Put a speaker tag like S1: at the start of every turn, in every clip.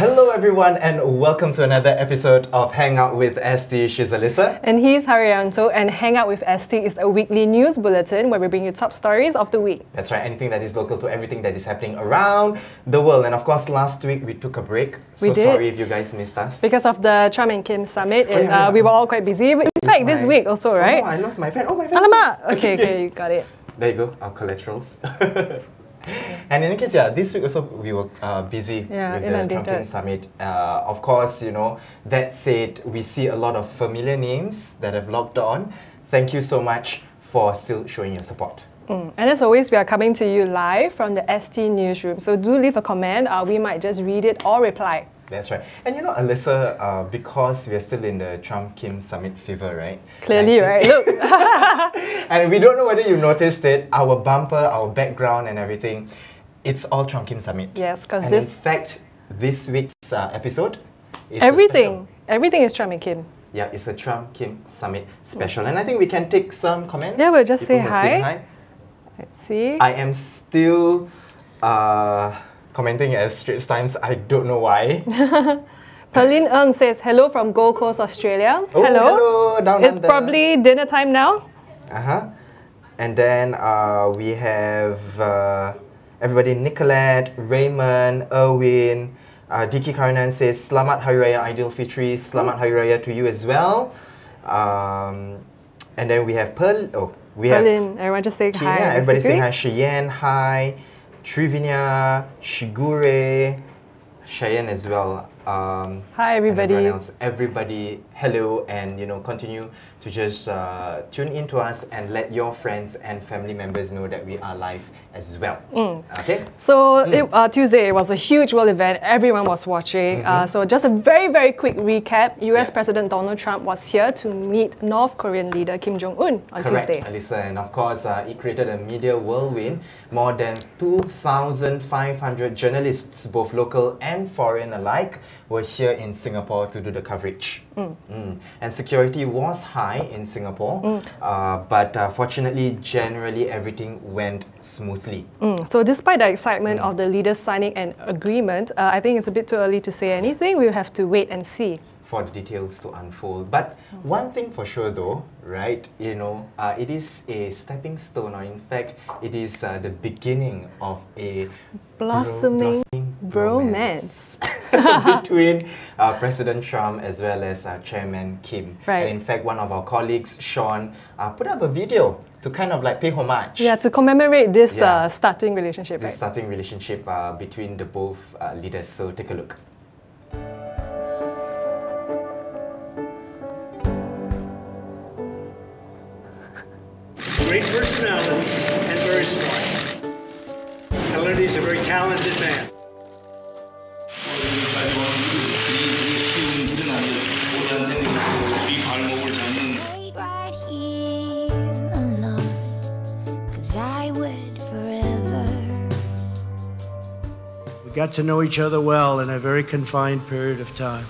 S1: Hello everyone and welcome to another episode of Hangout with ST. She's Alyssa.
S2: And he's Hairianto, and Hangout with ST is a weekly news bulletin where we bring you top stories of the week.
S1: That's right, anything that is local to everything that is happening around the world. And of course, last week we took a break. So sorry if you guys missed us.
S2: Because of the Trump and Kim summit, we were all quite busy. But in fact, this week also, right?
S1: Oh, I lost my pen. Oh, my pen.
S2: Alamak! Okay, you got it.
S1: There you go, our collaterals. And in any case, this week also we were busy with the Trump Kim summit. Of course, you know, that said, we see a lot of familiar names that have logged on. Thank you so much for still showing your support.
S2: And as always, we are coming to you live from the ST newsroom. So do leave a comment. We might just read it or reply.
S1: That's right. And you know, Alyssa, because we are still in the Trump-Kim summit fever, right?
S2: Clearly, right? Look.
S1: And we don't know whether you noticed it, our bumper, our background and everything, it's all Trump-Kim summit.
S2: Yes, because
S1: in fact, this week's episode is
S2: everything is Trump and Kim.
S1: Yeah, it's a Trump-Kim summit special. And I think we can take some comments.
S2: Yeah, we'll just say hi. Let's see.
S1: I am still commenting as Straits Times. I don't know why.
S2: Perlin Ng says, hello from Gold Coast, Australia.
S1: Oh, hello. Down
S2: it's
S1: under.
S2: Probably dinner time now.
S1: And then we have everybody, Nicolette, Raymond, Erwin, Diki Karanan says, Selamat Hari Raya Aidilfitri, Selamat Hari Raya to you as well. And then we have
S2: Perlin, everyone just saying hi.
S1: Yeah, everybody saying hi. Cheyenne, hi. Trivinia, Shigure, Cheyenne as well.
S2: Hi everybody.
S1: And everyone else. Everybody, hello, and you know, continue to just tune in to us and let your friends and family members know that we are live as well. Okay.
S2: So Tuesday it was a huge world event. Everyone was watching. So just a very quick recap. US President Donald Trump was here to meet North Korean leader Kim Jong-un on Tuesday.
S1: Correct, Alyssa, and of course it created a media whirlwind. More than 2,500 journalists, both local and foreign alike, were here in Singapore to do the coverage. And security was high in Singapore, but fortunately, generally everything went smoothly.
S2: So despite the excitement of the leaders signing an agreement, I think it's a bit too early to say anything. We'll have to wait and see
S1: for the details to unfold. But one thing for sure though, right, you know, it is a stepping stone, or in fact, it is the beginning of a
S2: blossoming bromance
S1: between President Trump as well as Chairman Kim. And in fact, one of our colleagues, Sean, put up a video to kind of like pay homage.
S2: Yeah, to commemorate this starting relationship.
S1: This starting relationship between the both leaders. So take a look.
S3: Great personality and very smart. He's a very talented man.
S4: Right here alone, 'cause I would forever.
S3: We got to know each other well in a very confined period of time.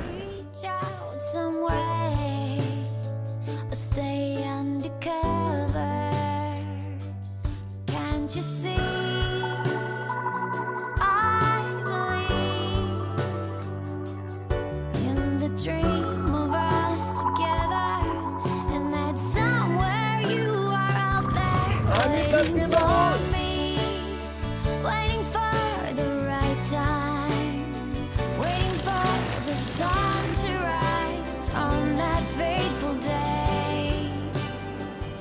S4: Reach out some way, or stay undercover. Can't you see? I believe in the dream of us together, and that somewhere you are out there waiting for me, waiting for the right time, waiting for the sun to rise on that fateful day.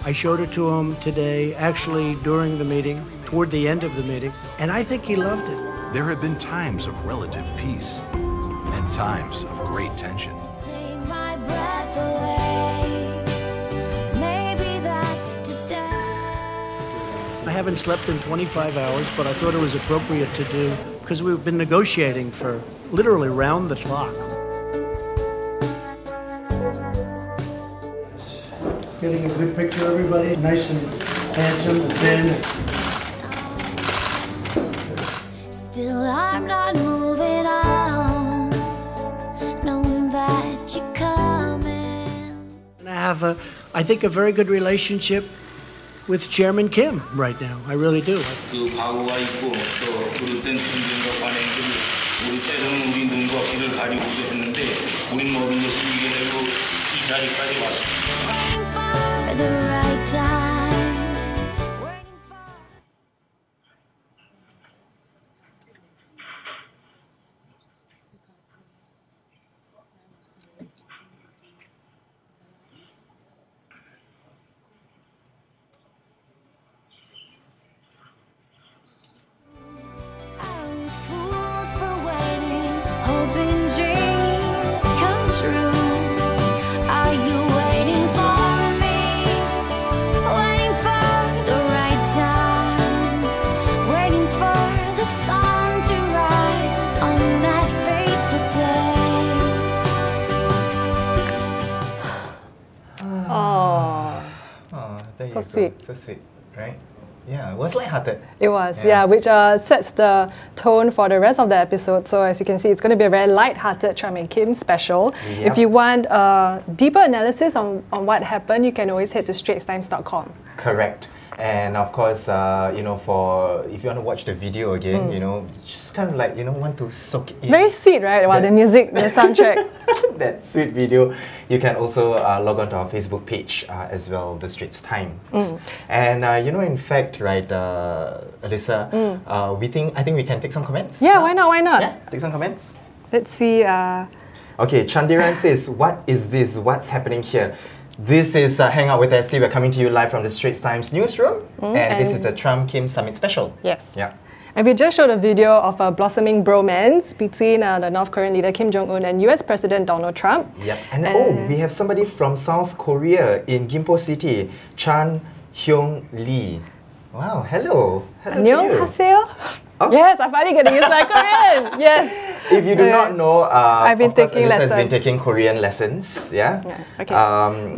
S3: I showed it to him today, actually during the meeting, toward the end of the meeting, and I think he loved it.
S5: There have been times of relative peace and times of great tension.
S4: Take my breath away. Maybe that's today.
S3: I haven't slept in 25 hours, but I thought it was appropriate to do because we've been negotiating for literally round the clock. Getting a good picture of everybody, nice and handsome and thin.
S4: Still, I'm not moving on, knowing that you're coming.
S3: And I have I think, a very good relationship with Chairman Kim right now. I really do.
S6: 그 과거가 있고 또 그릇된 전쟁과 관행들이 우리 때로는 우리 눈과 귀를 가리고도 했는데 우린 모든 것을 이겨내고 이 자리까지 왔습니다.
S4: Waiting for the right time. Waiting for. Are we fools for waiting, hoping dreams come true? Are you waiting for me? Waiting for the right time. Waiting for the sun to rise on that fateful day.
S2: Oh,
S1: Oh, there you
S2: So
S1: go.
S2: sweet.
S1: So sweet, right? Yeah, it was lighthearted.
S2: it was,
S1: Yeah.
S2: yeah, which sets the tone for the rest of the episode. So as you can see, it's going to be a very light-hearted Tram and Kim special.
S1: Yep.
S2: If you want a deeper analysis on what happened, you can always head to straitstimes.com.
S1: Correct. And of course, you know, for if you want to watch the video again, you know, just kind of like, you know, want to soak it in.
S2: Very sweet, right? Wow, the music, the soundtrack.
S1: That sweet video. You can also log on to our Facebook page as well, The Straits Times. And you know, in fact, right, Alyssa, I think we can take some comments.
S2: Yeah,
S1: now.
S2: why not? Why not?
S1: Yeah, take some comments.
S2: Let's see.
S1: Okay, Chandiran says, what is this? What's happening here? This is Hangout with ST. We're coming to you live from the Straits Times newsroom. And this is the Trump-Kim Summit special.
S2: Yes.
S1: Yeah.
S2: And we just showed a video of a blossoming bromance between the North Korean leader Kim Jong-un and US President Donald Trump.
S1: Yep. And oh, we have somebody from South Korea in Gimpo City, Chan Hyung Lee. Wow, hello. Hello to you.
S2: 안녕하세요.
S1: Oh.
S2: Yes, I finally get to use my Korean. Yes.
S1: If you do not know,
S2: I've been
S1: of course,
S2: taking
S1: Alyssa has been
S2: lessons.
S1: taking Korean lessons. Yeah.
S2: Okay.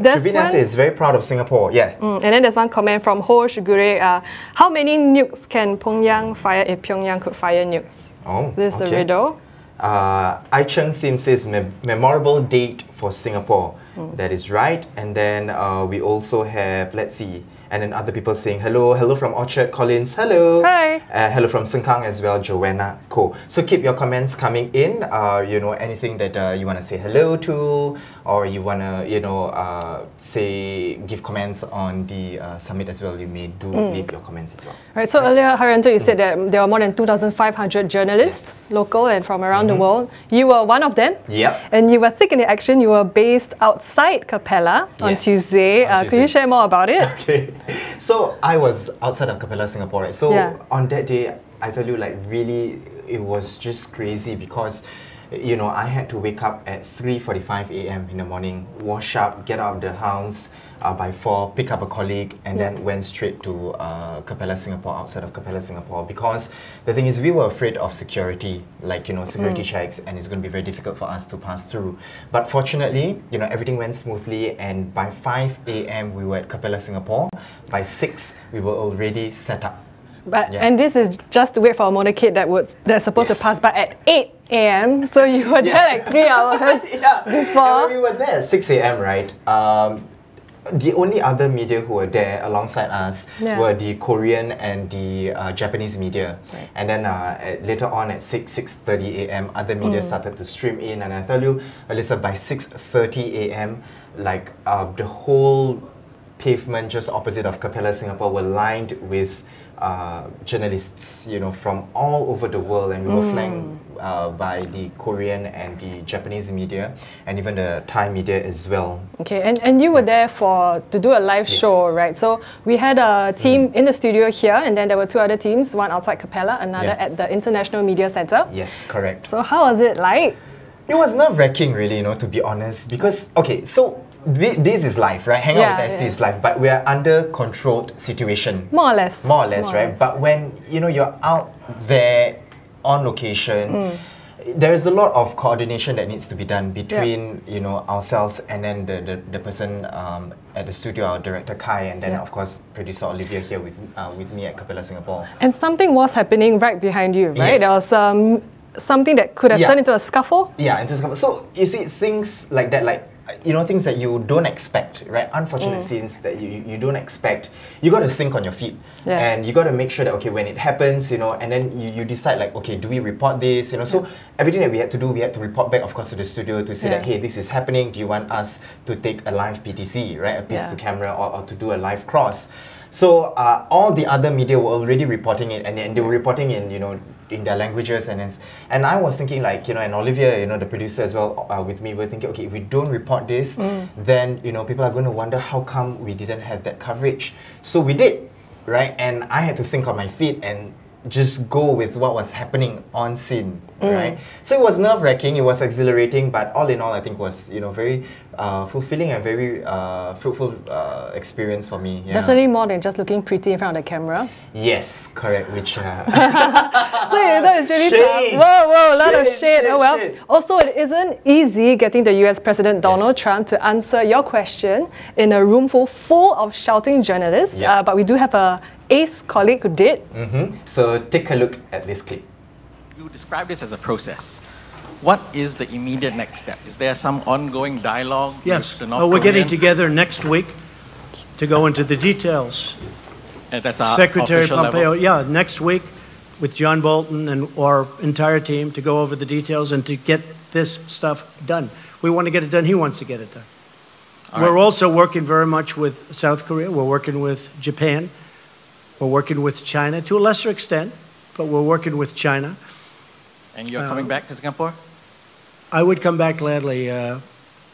S2: There's
S1: Trevina
S2: one-
S1: says very proud of Singapore. Yeah.
S2: And then there's one comment from Ho Shigure. How many nukes can Pyongyang fire if Pyongyang could fire nukes?
S1: Oh.
S2: This is a
S1: okay.
S2: riddle.
S1: Ai Cheng Sim says memorable date for Singapore. That is right. And then we also have, let's see, and then other people saying hello. Hello from Orchard Collins. Hello.
S2: Hi.
S1: Hello from Sengkang as well, Joanna Ko. So keep your comments coming in. You know, anything that you want to say hello to, or you want to, you know, give comments on the summit as well. You may do leave your comments as well.
S2: Right, so earlier, Hairianto, you said that there were more than 2,500 journalists, local and from around the world. You were one of them.
S1: Yep.
S2: And you were thick in the action. You were based outside Capella on
S1: Yes,
S2: Tuesday.
S1: on
S2: Could you
S1: Tuesday.
S2: share more about it?
S1: Okay. So I was outside of Capella, Singapore, right? So
S2: Yeah.
S1: on that day, I tell you, like, really, it was just crazy because, you know, I had to wake up at 3:45 a.m. in the morning, wash up, get out of the house by 4, pick up a colleague, and then went straight to Capella, Singapore, outside of Capella, Singapore. Because the thing is, we were afraid of security, like, you know, security checks, and it's going to be very difficult for us to pass through. But fortunately, you know, everything went smoothly, and by 5 a.m. we were at Capella, Singapore. By 6, we were already set up.
S2: But
S1: Yeah.
S2: and this is just to wait for a motorcade that's supposed
S1: Yes.
S2: to pass by at 8 a.m. So you were there like 3 hours
S1: Yeah.
S2: before.
S1: And when we were there at 6 a.m., right? The only other media who were there alongside us were the Korean and the Japanese media.
S2: Right.
S1: And then later on at 6:30 a.m., other media started to stream in. And I tell you, Alyssa, by 6:30 a.m., like the whole pavement just opposite of Capella, Singapore, were lined with journalists, you know, from all over the world, and we were flanked by the Korean and the Japanese media, and even the Thai media as well.
S2: Okay, and you were there to do a live show, right? So we had a team in the studio here, and then there were 2 other teams, one outside Capella, another at the International Media Center.
S1: Yes, correct.
S2: So how was it like?
S1: It was nerve-wracking, really, you know, to be honest, because, okay, so this is live, right? Hangout with ST is live, but we are under controlled situation.
S2: More or less.
S1: More or less, right? But when, you know, you're out there on location, there is a lot of coordination that needs to be done between, you know, ourselves and then the person at the studio, our director Kai, and then of course producer Olivia here with me at Capella, Singapore.
S2: And something was happening right behind you, right?
S1: Yes.
S2: There was something that could have turned into a scuffle.
S1: Yeah, into scuffle. So you see things like that, like, things that you don't expect, right? Unfortunate scenes that you don't expect. You got to think on your feet, and you got to make sure that, okay, when it happens, and then you decide like, okay, do we report this? So everything that we had to do, we had to report back, of course, to the studio to say that, hey, this is happening. Do you want us to take a live PTC, right? A piece to camera, or to do a live cross? So all the other media were already reporting it, and they were reporting in their languages, and I was thinking like, and Olivia, the producer as well, with me, we're thinking, okay, if we don't report this, then people are going to wonder how come we didn't have that coverage. So we did, right? And I had to think on my feet and just go with what was happening on scene, right? So it was nerve-wracking, it was exhilarating, but all in all, I think was very fulfilling and very fruitful experience for me. Yeah.
S2: Definitely more than just looking pretty in front of the camera.
S1: Yes, correct. Which
S2: so that is really
S1: shade.
S2: tough. Whoa, a lot of shade. Oh well.
S1: Shade.
S2: Also, it isn't easy getting the US President Donald Trump to answer your question in a room full of shouting journalists. But we do have a ace colleague who did.
S1: So take a look at this clip.
S7: You describe this as a process. What is the immediate next step? Is there some ongoing dialogue?
S3: Yes.
S7: With the North
S3: We're getting
S7: Korean?
S3: together next week to go into the details.
S7: And that's our
S3: Secretary
S7: official
S3: Pompeo,
S7: level.
S3: next week with John Bolton and our entire team to go over the details and to get this stuff done. We want to get it done. He wants to get it done. We're also working very much with South Korea. We're working with Japan. We're working with China to a lesser extent, but we're working with China.
S7: And you're coming back to Singapore?
S3: I would come back gladly.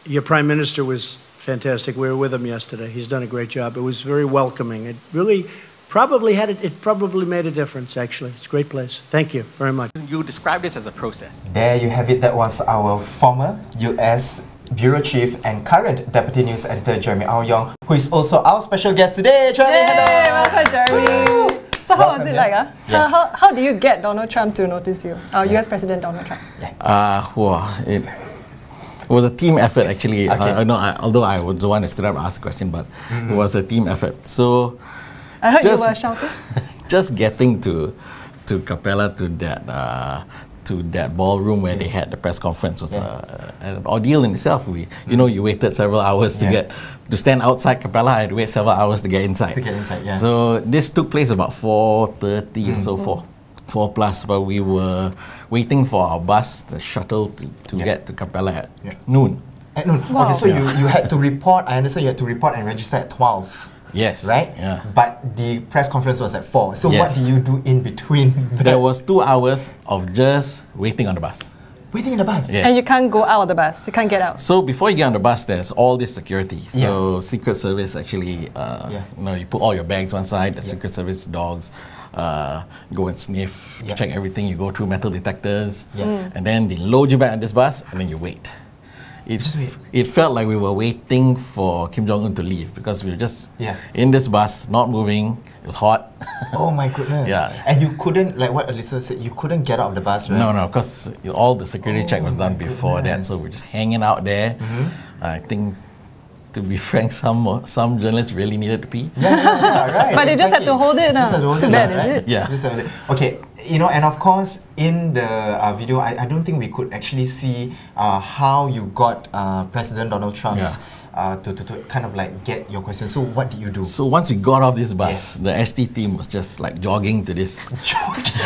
S3: Your Prime Minister was fantastic. We were with him yesterday. He's done a great job. It was very welcoming. It really probably made a difference, actually. It's a great place. Thank you very much.
S7: You describe this as a process.
S1: There you have it. That was our former US Bureau Chief and current Deputy News Editor Jeremy Aoyong, who is also our special guest today. Jeremy, hello!
S2: Welcome, Jeremy. So how was it like? How did you get Donald Trump to notice you? US President Donald Trump.
S7: It was a team effort actually. Although I was the one who stood up and asked the question, but it was a team effort. So
S2: I heard you were shouting.
S7: Just getting to Capella, to that ballroom where they had the press conference was an ordeal in itself. You waited several hours to stand outside Capella. I had to wait several hours to get inside. So this took place about 4:30 or so, 4 plus. But we were waiting for our bus, the shuttle, to get to Capella at noon.
S1: At noon.
S2: Wow.
S1: Okay, so you had to report. I understand you had to report and register at 12.
S7: Yes.
S1: Right?
S7: Yeah.
S1: But the press conference was at 4. So
S7: Yes.
S1: what do you do in between that?
S7: There was 2 hours of just waiting on the bus.
S1: Waiting in the bus?
S7: Yes.
S2: And you can't go out of the bus. You can't get out.
S7: So before you get on the bus, there's all this security. So Secret Service actually, you put all your bags one side. The Secret Service dogs go and sniff, check everything. You go through metal detectors, and then they load you back on this bus, and then you wait. It felt like we were waiting for Kim Jong-un to leave because we were just in this bus, not moving. It was hot.
S1: Oh my goodness. And you couldn't, like what Alyssa said, you couldn't get out of the bus, right?
S7: No, because all the security check was done before that, so we're just hanging out there. I think, to be frank, some journalists really needed to pee.
S1: Right.
S2: But they just had to hold it. Too bad, is it?
S7: Yeah.
S1: Okay. And of course, in the video, I don't think we could actually see how you got President Donald Trump's to kind of like get your question. So what did you do?
S7: So once we got off this bus, the ST team was just like jogging to this.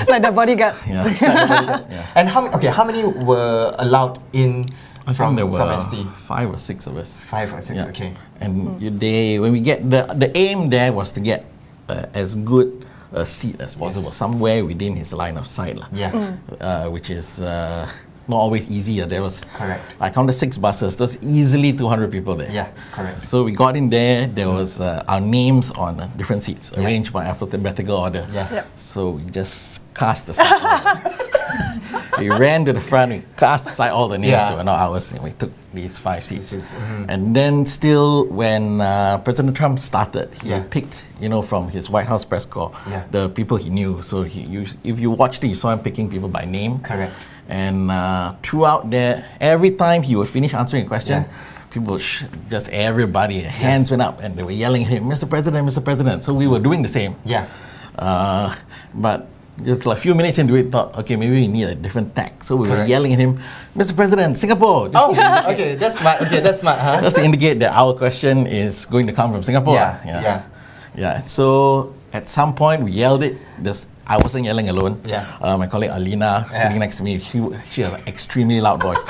S2: Like the bodyguards.
S1: And how many were allowed in from ST?
S7: 5 or 6 of us.
S1: 5 or 6, okay.
S7: And when we get the aim there was to get as good a seat as possible, somewhere within his line of sight, which is not always easy. There was, I counted 6 buses. There was easily 200 people there.
S1: Yeah, correct.
S7: So we got in there. There was our names on different seats, arranged by alphabetical order. So we just cast aside. We ran to the front. We cast aside all the names that were not ours, and we took these 5 seats. And then still, when President Trump started, he picked, from his White House press corps, the people he knew. So if you watched it, you saw him picking people by name.
S1: Correct.
S7: And throughout there, every time he would finish answering a question, people, just everybody, hands went up and they were yelling at him, Mr. President, Mr. President. So we were doing the same. But just like a few minutes into it, thought, okay, maybe we need a different tack. So we were
S1: Correct.
S7: yelling at him, Mr. President, Singapore. Just
S1: Okay, that's smart. Okay, that's smart, huh?
S7: just to indicate that our question is going to come from Singapore. Yeah. So at some point we yelled it. I wasn't yelling alone.
S1: Yeah.
S7: My colleague Alina sitting next to me, she has an extremely loud voice.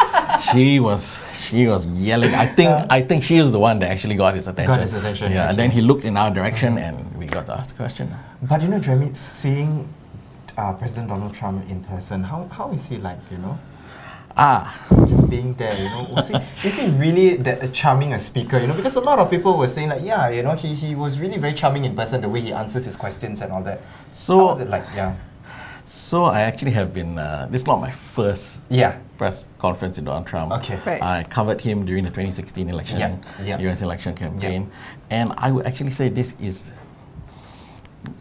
S7: she was yelling. I think she was the one that actually got his attention.
S1: Got his attention.
S7: Yeah. And then he looked in our direction and we got to ask the question.
S1: But you know, Jeremy, seeing President Donald Trump in person, how is he like, you know? Just being there, you know, is he really that charming a speaker, you know? Because a lot of people were saying like, yeah, you know, he was really very charming in person, the way he answers his questions and all that.
S7: So,
S1: how was it like? Yeah.
S7: So I actually have been, this is not my first press conference with Donald Trump.
S1: Okay.
S2: Right.
S7: I covered him during the 2016 election, US election campaign. And I would actually say this is,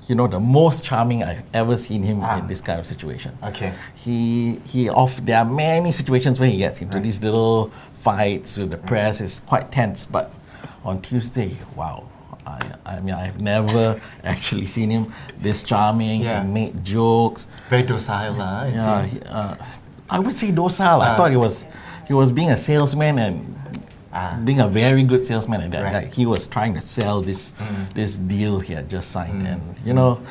S7: you know, the most charming I've ever seen him in this kind of situation.
S1: Okay.
S7: There are many situations where he gets into these little fights with the press. It's quite tense, but on Tuesday, wow. I mean, I've never actually seen him this charming. He made jokes.
S1: Very docile,
S7: I would say docile. I thought he was being a salesman and being a very good salesman at that.
S1: Right.
S7: Like he was trying to sell this deal he had just signed, and you know,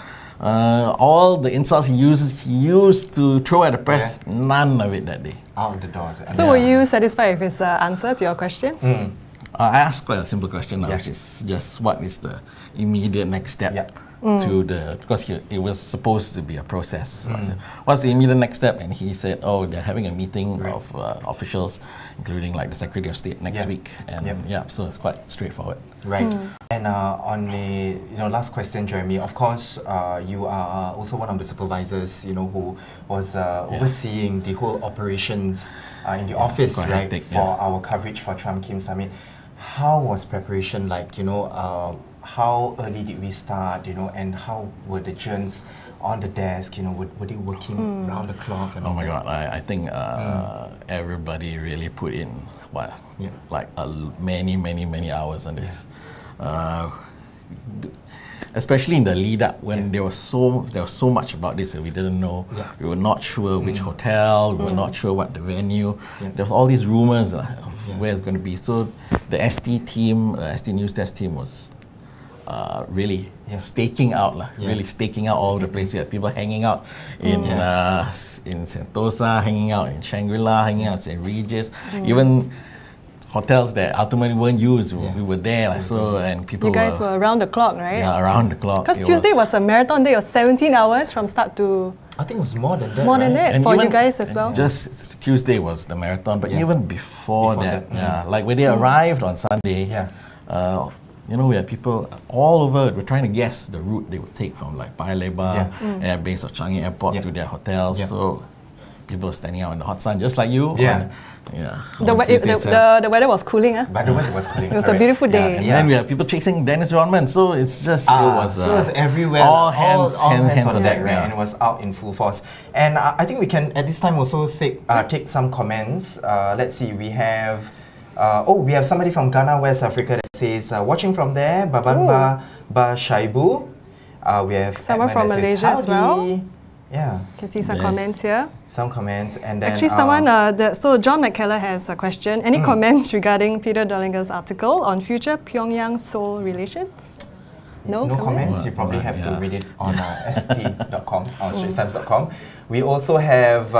S7: all the insults he used to throw at the press, none of it that day.
S1: Out the door.
S2: So were you satisfied with his answer to your question?
S7: I asked quite a simple question now, which is just what is the immediate next step to because it was supposed to be a process. So I said, what's the immediate next step? And he said, oh, they're having a meeting of officials, including like the Secretary of State next week. And so it's quite straightforward.
S1: Right. And on the last question, Jeremy, of course, you are also one of the supervisors, you know, who was overseeing the whole operations in the office, right, hectic, for our coverage for Trump Kim Summit. How was preparation like, you know, how early did we start, you know, and how were the germs on the desk, you know, were they working round the clock? And
S7: oh my God, I think everybody really put in, many hours on this. Especially in the lead up when there was so much about this that we didn't know. We were not sure which hotel, we were not sure what the venue. There was all these rumors where it's going to be. So the ST team, ST News Desk team was really staking out, really staking out all the places. We had people hanging out in Sentosa, hanging out in Shangri-La, hanging out in St. Regis, even hotels that ultimately weren't used. We were there, and people.
S2: You guys were around the clock, right?
S7: Yeah, around the clock.
S2: Because Tuesday was a marathon day of 17 hours from start to.
S1: I think it was more than that.
S2: More than that,
S7: and
S2: for you guys as well.
S7: Just Tuesday was the marathon, but even before that, like when they arrived on Sunday, you know, we had people all over. We're trying to guess the route they would take from like Paya Lebar Air Base or Changi Airport to their hotels. So people were standing out in the hot sun, just like you.
S2: The weather was cooling,
S1: But the weather was cooling.
S2: It was a beautiful day.
S7: And then we had people chasing Dennis Rodman, so it's just
S1: it was everywhere.
S7: All hands on deck,
S1: right? And it was out in full force. And I think we can at this time also take some comments. Let's see, we have we have somebody from Ghana, West Africa that says watching from there, Baban Ba Shaibu. We have
S2: someone from Malaysia as well.
S1: Yeah.
S2: Can see some comments here.
S1: Some comments, and then
S2: actually someone so John McKellar has a question. Any comments regarding Peter Dollinger's article on future Pyongyang-Seoul relations? No
S1: comments. You probably have to read it on st.com, straitstimes.com. We also have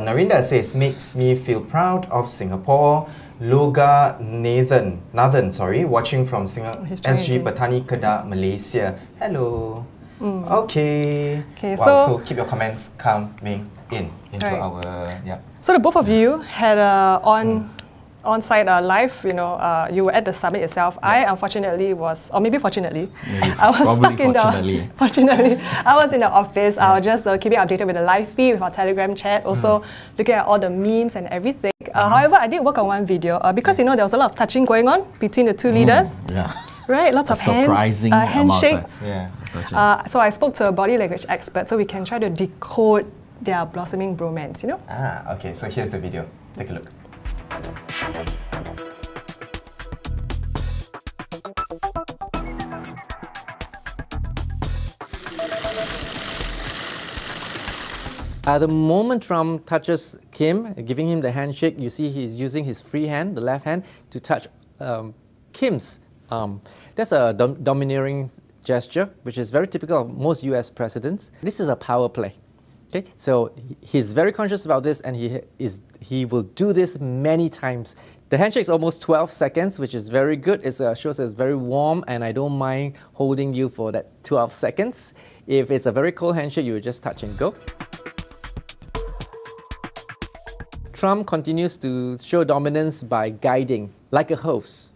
S1: Narinda says, makes me feel proud of Singapore. Loga Nathan, watching from SG Petani Kedah, Malaysia. Hello. Okay. So keep your comments coming into our
S2: So the both of you had on-site live. You know, you were at the summit itself. I unfortunately was, or maybe fortunately, I was stuck in the. Fortunately, I was in the office. I was just keeping updated with the live feed, with our Telegram chat. Also looking at all the memes and everything. However, I did work on one video because you know there was a lot of touching going on between the two leaders. Right, lots of handshakes. So I spoke to a body language expert so we can try to decode their blossoming bromance, you know?
S1: Okay, so here's the video. Take a look.
S8: The moment Trump touches Kim, giving him the handshake, you see he's using his free hand, the left hand, to touch Kim's arm. That's a domineering gesture, which is very typical of most US presidents. This is a power play. Okay? So he's very conscious about this, and he will do this many times. The handshake is almost 12 seconds, which is very good. It shows it's very warm, and I don't mind holding you for that 12 seconds. If it's a very cold handshake, you will just touch and go. Trump continues to show dominance by guiding, like a host.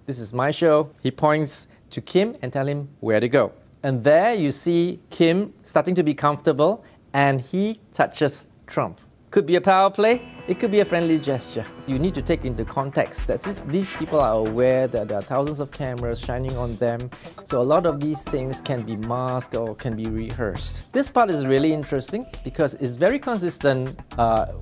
S8: This is my show. He points to Kim and tell him where to go. And there you see Kim starting to be comfortable, and he touches Trump. Could be a power play, it could be a friendly gesture. You need to take into context that these people are aware that there are thousands of cameras shining on them, so a lot of these things can be masked or can be rehearsed. This part is really interesting because it's very consistent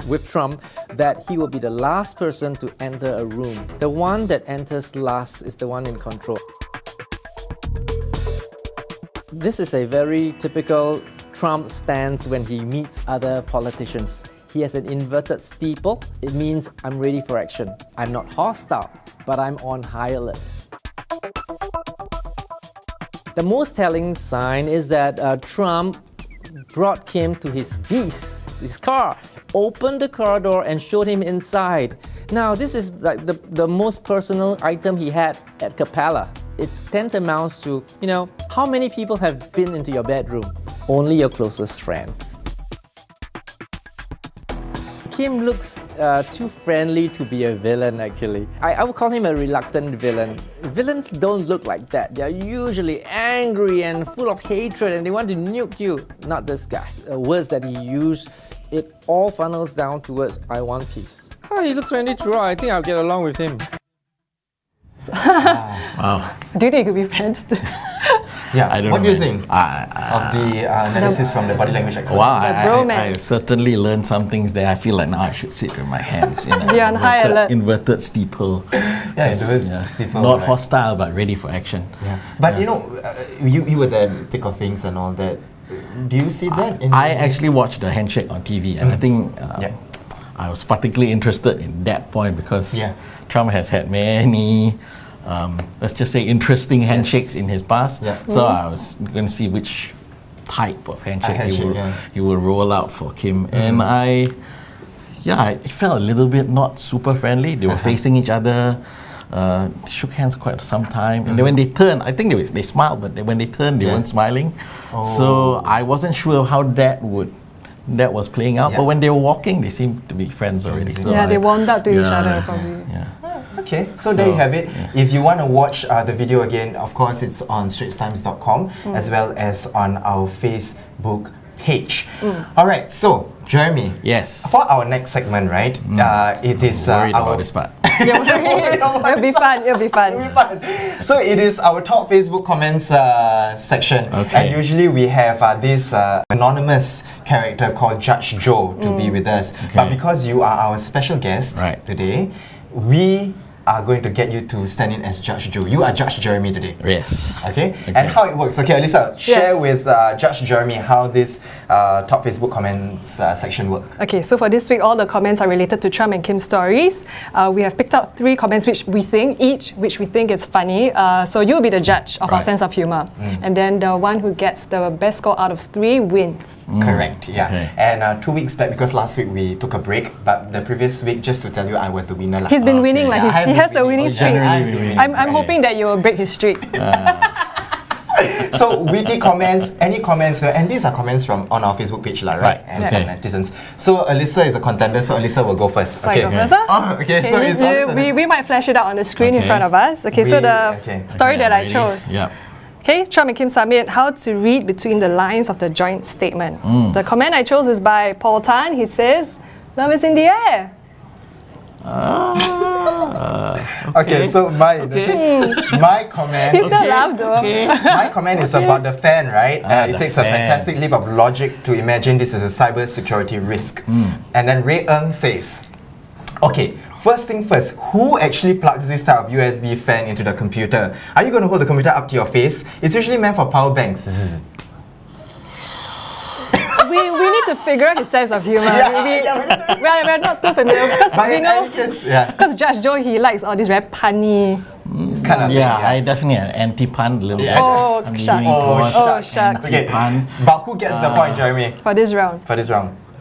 S8: with Trump that he will be the last person to enter a room. The one that enters last is the one in control. This is a very typical Trump stance when he meets other politicians. He has an inverted steeple. It means I'm ready for action. I'm not hostile, but I'm on high alert. The most telling sign is that Trump brought Kim to his beast, his car, opened the car door and showed him inside. Now, this is like the most personal item he had at Capella. It tantamounts to, how many people have been into your bedroom? Only your closest friends. Kim looks too friendly to be a villain, actually. I would call him a reluctant villain. Villains don't look like that. They're usually angry and full of hatred and they want to nuke you. Not this guy. The words that he used, it all funnels down towards I want peace. Oh, he looks friendly too. I think I'll get along with him.
S7: Wow.
S2: Do you think you could be friends?
S1: Yeah,
S7: I don't
S1: what
S7: know,
S1: do you
S7: man.
S1: think of the analysis from the body language expert?
S7: Wow,
S2: The
S7: I certainly learned some things there. I feel like now I should sit with my hands in
S2: Be on high alert.
S7: inverted steeple.
S1: Yeah, steeple.
S7: Not
S1: right.
S7: hostile, but ready for action.
S1: Yeah. But you were there in the thick of things and all that. Do you see that?
S7: I actually watched the handshake on TV, and I think I was particularly interested in that point because Trump has had many, let's just say, interesting handshakes in his past. Yeah. So I was going to see which type of handshake he will roll out for Kim. And it felt a little bit not super friendly. They were facing each other, shook hands quite some time. And then when they turned, I think they smiled, but when they turned, they weren't smiling. So I wasn't sure how that was playing out. But when they were walking, they seemed to be friends already. So
S2: they warmed up to each other probably.
S1: Okay, so there you have it. If you want to watch the video again, of course, it's on straitstimes.com as well as on our Facebook page. All right, so Jeremy.
S7: Yes.
S1: For our next segment, right? It is
S7: worried about this part.
S2: It'll be fun. It'll be fun.
S1: So it is our top Facebook comments section, and usually we have this anonymous character called Judge Joe to be with us. But because you are our special guest today, we are going to get you to stand in as Judge Joe. You are Judge Jeremy today.
S7: Yes.
S1: Okay? And how it works. Okay, Alyssa, share with Judge Jeremy how this top Facebook comments section works.
S2: Okay, so for this week, all the comments are related to Trump and Kim stories. We have picked out 3 comments which we think is funny. So you'll be the judge of our sense of humor. And then the one who gets the best score out of 3 wins.
S1: Correct, yeah. Okay. And 2 weeks back, because last week we took a break, but the previous week, just to tell you, I was the winner.
S2: He's been winning, he has a winning streak. I'm hoping that you will break his streak.
S1: So witty comments, any comments, and these are comments from on our Facebook page, right? And from netizens. So Alyssa is a contender, so Alyssa will go first.
S2: So I go first, huh?
S1: So it's
S2: we might flash it out on the screen in front of us. Okay, so the story that I chose. Okay, Trump and Kim submit how to read between the lines of the joint statement. The comment I chose is by Paul Tan. He says, "Love is in the air."
S1: Okay, so my comment.
S2: You still laugh though.
S1: My comment is about the fan, right? It takes a fantastic leap of logic to imagine this is a cyber security risk. And then Ray Ng says, okay, first thing first, who actually plugs this type of USB fan into the computer? Are you going to hold the computer up to your face? It's usually meant for power banks.
S2: We need to to figure out his sense of humor. We're not too familiar because we know. Because Judge Joe, he likes all these very punny.
S1: Kind of
S7: I definitely an anti-pun a little bit.
S2: Oh, shucks.
S7: Anti-pun.
S1: But who gets the point, Jeremy?
S2: For this round.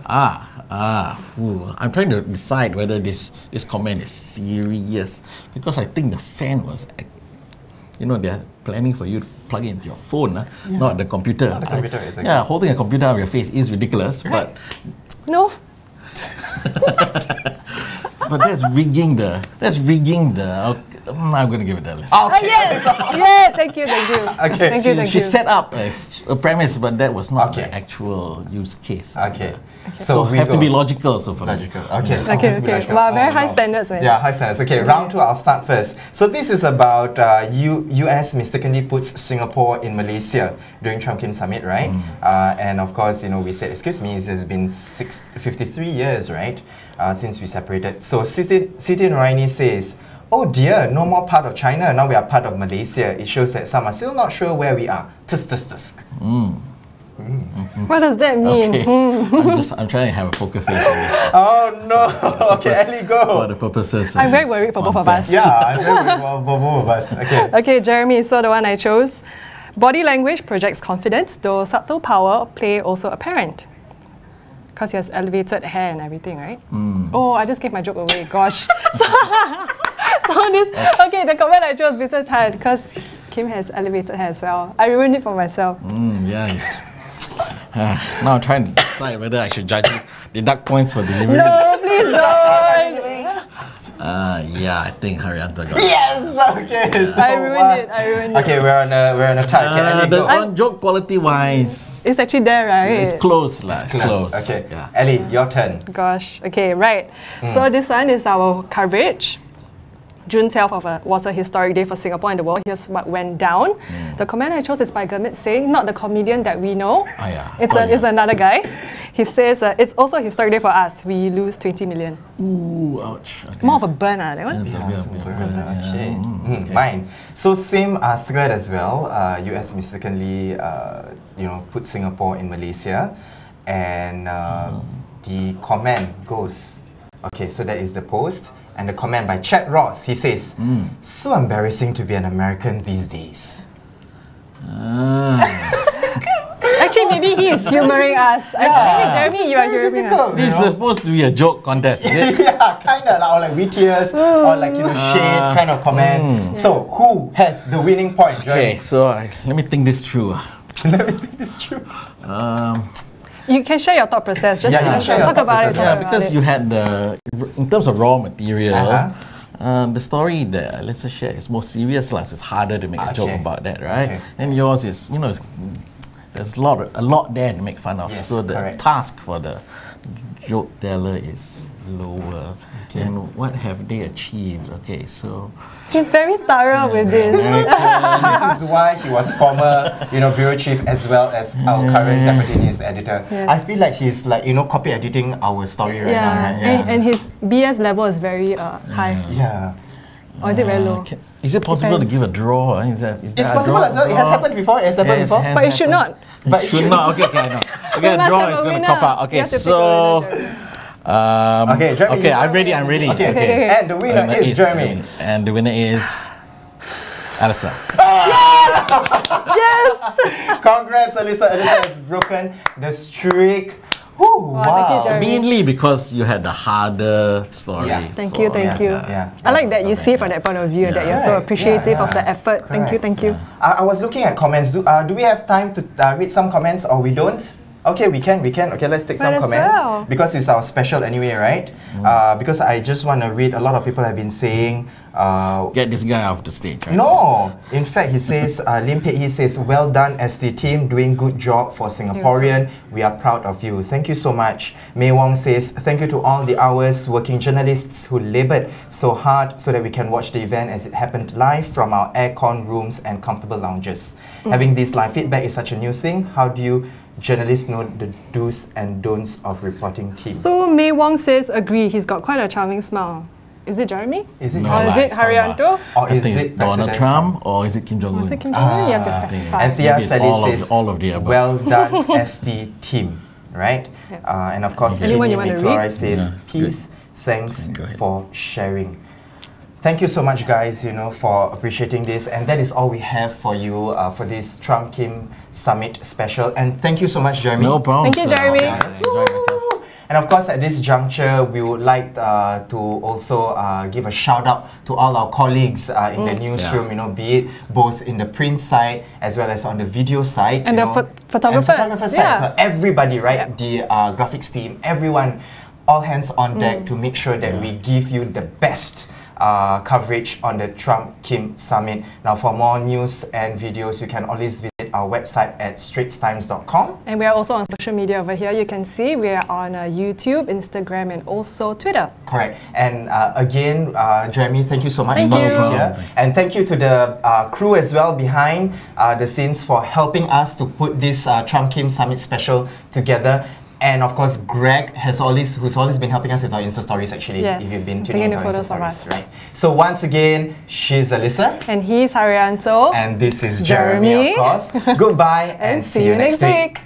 S7: I'm trying to decide whether this comment is serious because I think the fan was, they're planning for you to plug it into your phone, not the computer.
S1: Not the computer, exactly.
S7: Yeah, holding a computer on your face is ridiculous, but
S2: no.
S7: But that's rigging the. I'm going to give it that list.
S2: Okay. Thank you. Okay.
S7: She set up a premise, but that was not the actual use case.
S1: Okay.
S7: So we have to be logical. So for
S1: logical.
S2: Okay. Wow, very high standards, man.
S1: Yeah, high standards. Okay, round 2. I'll start first. So this is about US mistakenly puts Singapore in Malaysia during Trump Kim summit, right? And of course, we said, excuse me, it has been 53 years, right, since we separated. So Siti Nuraini says, oh dear, no more part of China, now we are part of Malaysia. It shows that some are still not sure where we are. Tusk.
S2: What does that mean?
S7: Okay. I'm trying to have a poker face on this.
S1: Oh no! Okay, Ellie, go.
S7: For the purposes
S2: I'm very worried for both of us.
S1: Yeah, I'm very worried for both of us.
S2: Okay, Jeremy, so the one I chose. Body language projects confidence, though subtle power play also apparent. Because he has elevated hair and everything, right? Oh, I just gave my joke away, gosh. The comment I chose business tired because Kim has elevated hair as well. I ruined it for myself.
S7: Now I'm trying to decide whether I should deduct points for delivery.
S2: No, please don't.
S7: I think Hairianto got it.
S1: Yes! Okay, so
S2: I ruined it.
S1: Okay, we're on a tie.
S7: The joke quality wise,
S2: it's actually there, right?
S7: It's close. It's close.
S1: Okay, Ellie, your turn.
S2: Gosh, okay, right. So this one is our coverage. June 12th was a historic day for Singapore and the world. Here's what went down. The comment I chose is by Gurmit Singh, not the comedian that we know. It's another guy. He says, it's also a historic day for us. We lose 20 million.
S7: Ooh, ouch. Okay.
S2: More of a burn, that one?
S1: Okay. Mine. So same thread as well. US mistakenly, put Singapore in Malaysia. And the comment goes, okay, so that is the post. And the comment by Chad Ross, he says, so embarrassing to be an American these days.
S2: Actually, maybe he is humoring us. Maybe Jeremy, you are humoring us.
S7: This is supposed to be a joke contest, is it?
S1: Yeah, kind of, or like wittiest, or like, shade kind of comment. So, who has the winning point, Jeremy?
S7: Okay, so let me think this through.
S2: You can share your thought process. Just talk about it.
S7: Because you had in terms of raw material, the story that Alyssa shared is more serious. So it's harder to make a joke about that, right? And yours is, there's a lot there to make fun of.
S1: Yes,
S7: so the task for the joke teller is lower. And what have they achieved? Okay, so
S2: he's very thorough with this.
S1: This is why he was former, bureau chief as well as our current deputy news editor.
S2: Yes.
S1: I feel like he's like, copy editing our story right now. Right?
S2: And his BS level is very high.
S1: Yeah.
S2: Or is it very low?
S7: Is it possible to give a draw? Is that
S1: it's possible as well. It has happened before.
S2: But it should not.
S7: But it should not. Okay, I know. Okay, a draw is going to cop out. Okay, so.
S1: Jeremy,
S7: I'm ready.
S1: Okay. And the winner is Jeremy.
S7: And the winner is Alyssa.
S2: Yes!
S1: Congrats, Alyssa. Alyssa has broken the streak. Wow.
S2: Thank you, Jeremy.
S7: Mainly because you had the harder story.
S2: Thank you. I like that you see it from that point of view and that you're so appreciative of the effort.
S1: Correct.
S2: Thank you.
S1: I was looking at comments. Do we have time to read some comments or we don't? Okay, we can. Okay, let's take some comments.
S2: Well.
S1: Because it's our special anyway, right? Because I just want to read, a lot of people have been saying...
S7: get this guy off the stage, right?
S1: No! In fact, he says, Lim Pei He says, well done ST team, doing good job for Singaporean. We are proud of you. Thank you so much. Mei Wong says, thank you to all the hours working journalists who laboured so hard so that we can watch the event as it happened live from our aircon rooms and comfortable lounges. Having this live feedback is such a new thing. How do you journalists know the do's and don'ts of reporting team?
S2: So Mei Wong says, agree, he's got quite a charming smile. Is it Jeremy?
S1: Is it
S2: or is it Hairianto?
S1: Or is it
S7: Donald Trump? Or is it Kim Jong-un?
S2: Is it Kim Jong-un? You have to specify.
S1: SDR says,
S7: all of the above.
S1: well done ST team. right?
S2: Yeah.
S1: And of course,
S2: Anyone
S1: Kimi
S2: you want to
S1: Miklorai
S2: read?
S1: says, peace, thanks for sharing. Thank you so much, guys, for appreciating this. And that is all we have for you for this Trump-Kim Summit special. And thank you so much, Jeremy.
S7: No problem.
S2: Thank you, Jeremy.
S7: Enjoy myself.
S1: And of course, at this juncture, we would like to also give a shout out to all our colleagues in the newsroom, be it both in the print side as well as on the video side.
S2: And the photographers.
S1: And photographer side. So everybody, right? The graphics team, everyone, all hands on deck to make sure that we give you the best coverage on the Trump-Kim Summit. Now, for more news and videos, you can always visit our website at straitstimes.com.
S2: And we are also on social media over here. You can see we are on YouTube, Instagram, and also Twitter.
S1: Correct. And again, Jeremy, thank you so much
S2: Thank
S1: for
S2: you.
S1: being here. And thank you to the crew as well behind the scenes for helping us to put this Trump-Kim Summit special together. And of course, Greg who's always been helping us with our Insta stories actually,
S2: Yes,
S1: if you've been
S2: taking
S1: tuning
S2: the
S1: into our Insta
S2: photos of
S1: stories,
S2: us.
S1: right? So once again, she's Alyssa.
S2: And he's Hairianto.
S1: And this is Jeremy, of course. Goodbye and see you next week.